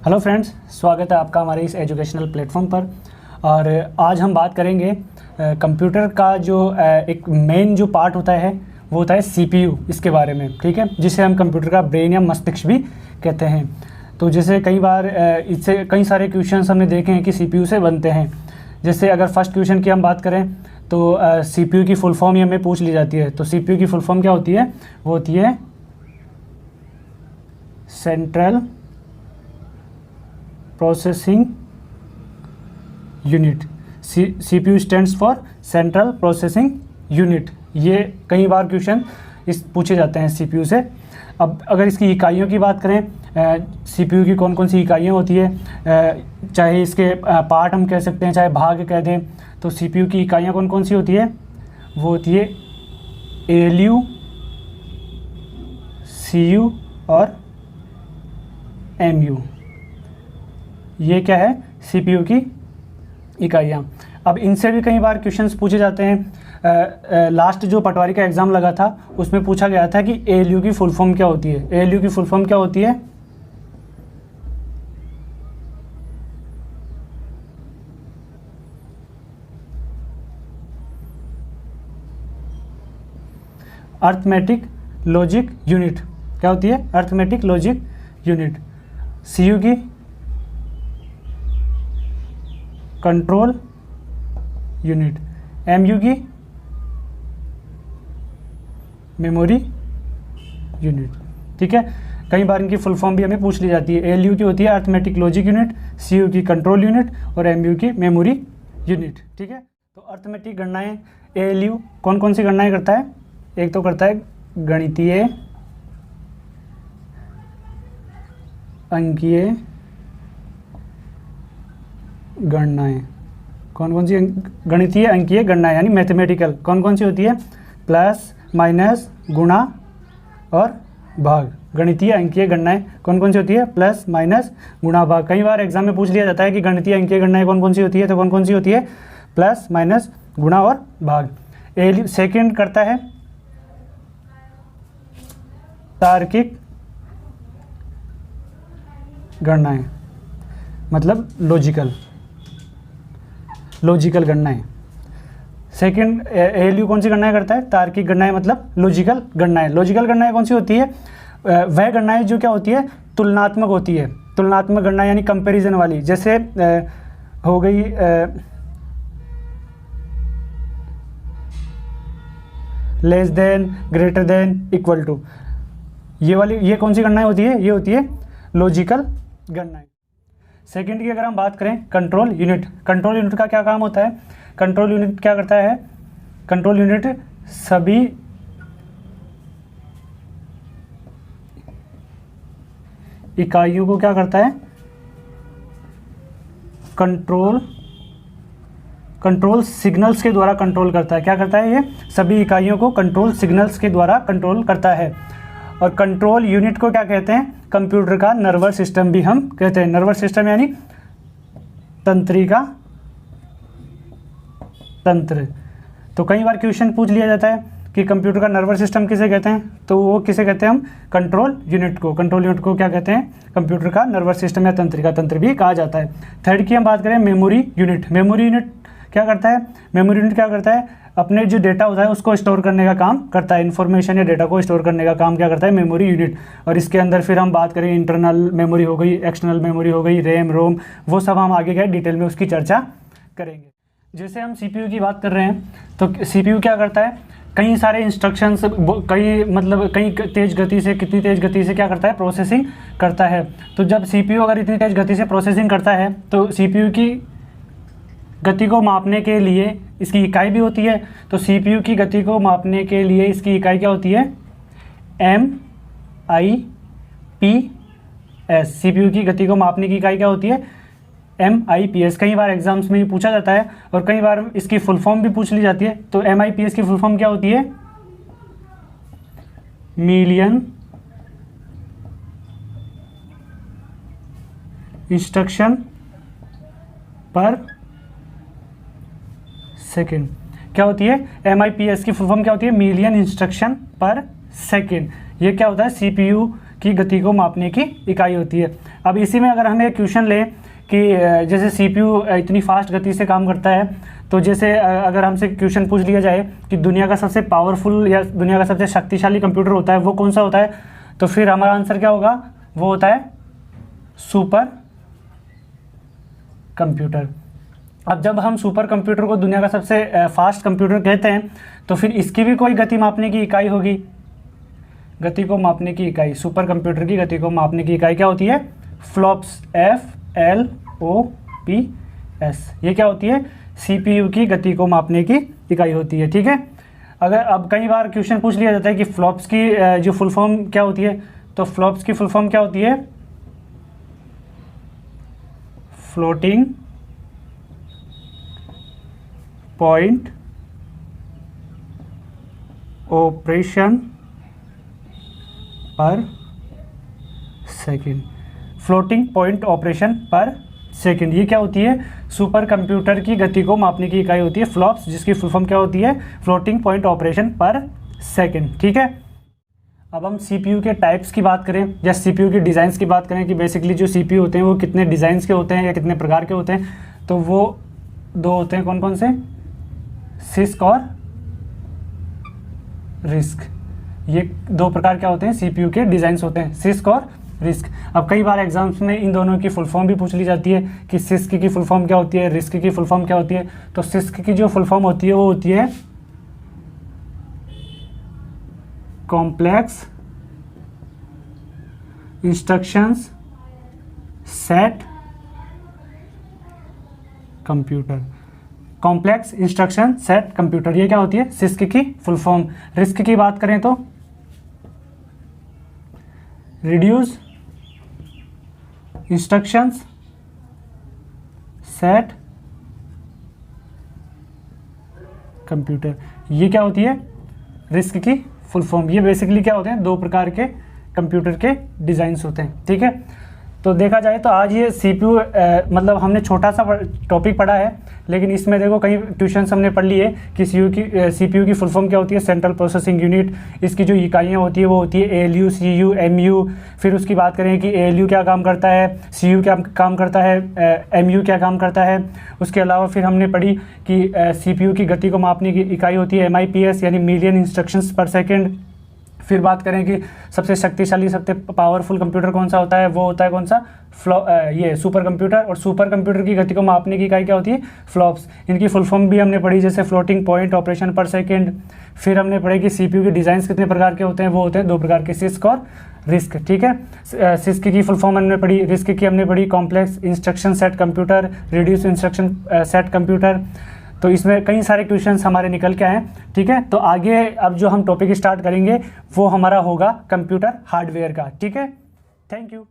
Hello friends, स्वागत है आपका हमारे इस एजुकेशनल प्लेटफॉर्म पर। और आज हम बात करेंगे कंप्यूटर का जो एक मेन जो पार्ट होता है वो होता है सीपीयू, इसके बारे में। ठीक है, जिसे हम कंप्यूटर का ब्रेन या मस्तिष्क भी कहते हैं। तो जैसे कई बार इससे कई सारे क्वेश्चंस हमने देखे हैं कि सीपीयू से बनते हैं। जैसे अगर फर्स्ट क्वेश्चन की हम बात करें तो सीपीयू की फुल फॉर्म ही हमें पूछ ली जाती है। तो सीपीयू की फुल फॉर्म क्या होती है? वो होती है central processing unit. CPU stands for central processing unit. ये कई बार क्वेश्चन इस पूछे जाते हैं सीपीयू से। अब अगर इसकी इकाइयों की बात करें, सीपीयू की कौन कौन सी इकाइयाँ होती है, चाहे इसके पार्ट हम कह सकते हैं, चाहे भाग कह दें, तो सीपीयू की इकाइयाँ कौन कौन सी होती है? वो होती है एएलयू, सीयू और एमयू। ये क्या है? सीपीयू की इकाइयाँ। अब इनसे भी कई बार क्वेश्चंस पूछे जाते हैं। लास्ट जो पटवारी का एग्ज़ाम लगा था उसमें पूछा गया था कि एएलयू की फुल फॉर्म क्या होती है। एएलयू की फुल फॉर्म क्या होती है? Arithmetic logic unit. क्या होती है? Arithmetic logic unit. सीयू की कंट्रोल यूनिट। एमयू की मेमोरी यूनिट। ठीक है, कई बार इनकी फुल फॉर्म भी हमें पूछ ली जाती है। एएलयू की होती है अर्थमेटिक लॉजिक यूनिट, सीयू की कंट्रोल यूनिट और एमयू की मेमोरी यूनिट। ठीक है, तो अर्थमेटिक गणनाएं एएलयू कौन कौन सी गणनाएं करता है? एक तो करता है गणितीय, अंकीय गणनाएं। कौन कौन सी? गणितीय अंकीय गणनाएं यानी मैथमेटिकल। कौन कौन सी होती है? प्लस, माइनस, गुणा और भाग। गणितीय अंकीय गणनाएं कौन कौन सी होती है? प्लस, माइनस, गुणा, भाग। कई बार एग्जाम में पूछ लिया जाता है कि गणितीय अंकीय गणनाएं कौन कौन सी होती है, तो कौन कौन सी होती है? प्लस, माइनस, गुणा और भाग। सेकेंड करता है तार्किक गणनाएं, मतलब लॉजिकल गणनाएं। सेकंड एएलयू कौन सी गणनाएं करता है? तार्किक गणनाएं, मतलब लॉजिकल गणनाएं। लॉजिकल गणनाएं कौन सी होती है? वह गणनाएं जो क्या होती है? तुलनात्मक होती है। तुलनात्मक गणनाएं यानी कंपैरिजन वाली। जैसे हो गई less than, greater than, equal to. ये वाली, ये कौन सी गणनाएं होती है? ये होती है लॉजिकल गणनाएं। सेकंड की अगर हम बात करें, कंट्रोल यूनिट। कंट्रोल यूनिट का क्या काम होता है? कंट्रोल यूनिट क्या करता है? कंट्रोल यूनिट सभी इकाइयों को क्या करता है? कंट्रोल सिग्नल्स के द्वारा कंट्रोल करता है। क्या करता है? ये सभी इकाइयों को कंट्रोल सिग्नल्स के द्वारा कंट्रोल करता है। और कंट्रोल यूनिट को क्या कहते हैं? कंप्यूटर का नर्वस सिस्टम भी हम कहते हैं। नर्वस सिस्टम यानी तंत्रिका तंत्र। तो कई बार क्वेश्चन पूछ लिया जाता है कि कंप्यूटर का नर्वस सिस्टम किसे कहते हैं, तो वो किसे कहते हैं? हम कंट्रोल यूनिट को। कंट्रोल यूनिट को क्या कहते हैं? कंप्यूटर का नर्वस सिस्टम या तंत्रिका तंत्र भी कहा जाता है। थर्ड की हम बात करें, मेमोरी यूनिट। मेमोरी यूनिट क्या करता है? मेमोरी यूनिट क्या करता है? अपने जो डेटा होता है उसको स्टोर करने का काम करता है। इन्फॉर्मेशन या डेटा को स्टोर करने का काम क्या करता है? Memory unit. और इसके अंदर फिर हम बात करें, इंटरनल मेमोरी हो गई, एक्सटर्नल मेमोरी हो गई, रैम, रोम, वो सब हम आगे क्या डिटेल में उसकी चर्चा करेंगे। जैसे हम सीपीयू की बात कर रहे हैं, तो सीपीयू क्या करता है? कई सारे इंस्ट्रक्शंस, कई तेज गति से, कितनी तेज गति से क्या करता है? प्रोसेसिंग करता है। तो जब सीपीयू अगर इतनी तेज गति से प्रोसेसिंग करता है तो सीपीयू की गति को मापने के लिए इसकी इकाई भी होती है। तो सीपीयू की गति को मापने के लिए इसकी इकाई क्या होती है? MIPS। सीपीयू की गति को मापने की इकाई क्या होती है? MIPS। कई बार एग्जाम्स में पूछा जाता है और कई बार इसकी फुल फॉर्म भी पूछ ली जाती है। तो MIPS की फुल फॉर्म क्या होती है? मिलियन इंस्ट्रक्शन पर सेकेंड। क्या होती है? MIPS की फुल फॉर्म क्या होती है? मिलियन इंस्ट्रक्शन पर सेकेंड। ये क्या होता है? CPU की गति को मापने की इकाई होती है। अब इसी में अगर हमें क्वेश्चन ले कि जैसे CPU इतनी फास्ट गति से काम करता है, तो जैसे अगर हमसे क्वेश्चन पूछ लिया जाए कि दुनिया का सबसे पावरफुल या दुनिया का सबसे शक्तिशाली कंप्यूटर होता है वो कौन सा होता है, तो फिर हमारा आंसर क्या होगा, वो होता है सुपर कंप्यूटर। अब जब हम सुपर कंप्यूटर को दुनिया का सबसे फास्ट कंप्यूटर कहते हैं, तो फिर इसकी भी कोई गति मापने की इकाई होगी। गति को मापने की इकाई, सुपर कंप्यूटर की गति को मापने की इकाई क्या होती है, फ्लॉप्स, FLOPS। ये क्या होती है, CPU की गति को मापने की इकाई होती है। ठीक है, अगर अब कई बार क्वेश्चन पूछ लिया जाता है कि फ्लॉप्स की जो फुल फॉर्म क्या होती है, तो फ्लॉप्स की फुल फॉर्म क्या होती है, फ्लोटिंग पॉइंट ऑपरेशन पर सेकेंड। फ्लोटिंग पॉइंट ऑपरेशन पर सेकेंड, ये क्या होती है, सुपर कंप्यूटर की गति को मापने की इकाई होती है फ्लॉप्स, जिसकी फुल फॉर्म क्या होती है, फ्लोटिंग पॉइंट ऑपरेशन पर सेकेंड। ठीक है, अब हम CPU के टाइप्स की बात करें या CPU की डिज़ाइंस की बात करें कि बेसिकली जो CPU होते हैं वो कितने डिज़ाइंस के होते हैं या कितने प्रकार के होते हैं, तो वो दो होते हैं, कौन कौन से, सिस्क और रिस्क। ये दो प्रकार क्या होते हैं, CPU के डिज़ाइंस होते हैं, सिस्क और रिस्क। अब कई बार एग्जाम्स में इन दोनों की फुल फॉर्म भी पूछ ली जाती है कि सिस्क की फुल फॉर्म क्या होती है, रिस्क की फुल फॉर्म क्या होती है। तो सिस्क की जो फुल फॉर्म होती है वो होती है complex instructions set computer. Complex instruction set computer, ये क्या होती है, सिस्क की फुल फॉर्म। रिस्क की बात करें तो रिड्यूस इंस्ट्रक्शंस सेट कंप्यूटर, ये क्या होती है, रिस्क की फुल फॉर्म। ये बेसिकली क्या होते हैं, दो प्रकार के कंप्यूटर के डिज़ाइंस होते हैं। ठीक है, तो देखा जाए तो आज ये CPU मतलब हमने छोटा सा टॉपिक पढ़ा है, लेकिन इसमें देखो कई ट्यूशन्स हमने पढ़ लिए कि CPU की फुल फॉर्म क्या होती है, सेंट्रल प्रोसेसिंग यूनिट। इसकी जो इकाइयाँ होती है वो होती है ALU, CU, MU। फिर उसकी बात करें कि ALU क्या काम करता है, CU क्या काम करता है, MU क्या काम करता है। उसके अलावा फिर हमने पढ़ी कि CPU की गति को मापने की इकाई होती है MIPS, यानी मिलियन इंस्ट्रक्शंस पर सेकेंड। फिर बात करें कि सबसे शक्तिशाली, सबसे पावरफुल कंप्यूटर कौन सा होता है, वो होता है कौन सा, ये सुपर कंप्यूटर। और सुपर कंप्यूटर की गति को मापने की इकाई क्या होती है, फ्लॉप्स। इनकी फुल फॉर्म भी हमने पढ़ी, जैसे फ्लोटिंग पॉइंट ऑपरेशन पर सेकेंड। फिर हमने पढ़ी कि CPU के डिज़ाइंस कितने प्रकार के होते हैं, वो होते हैं दो प्रकार के, सिस्क और रिस्क। ठीक है, सिस्क की फुल फॉर्म हमने पढ़ी, रिस्क की हमने पढ़ी complex instruction set computer, reduce instruction set computer. तो इसमें कई सारे क्वेश्चंस हमारे निकल के आए। ठीक है, तो आगे अब जो हम टॉपिक स्टार्ट करेंगे वो हमारा होगा कंप्यूटर हार्डवेयर का। ठीक है, थैंक यू।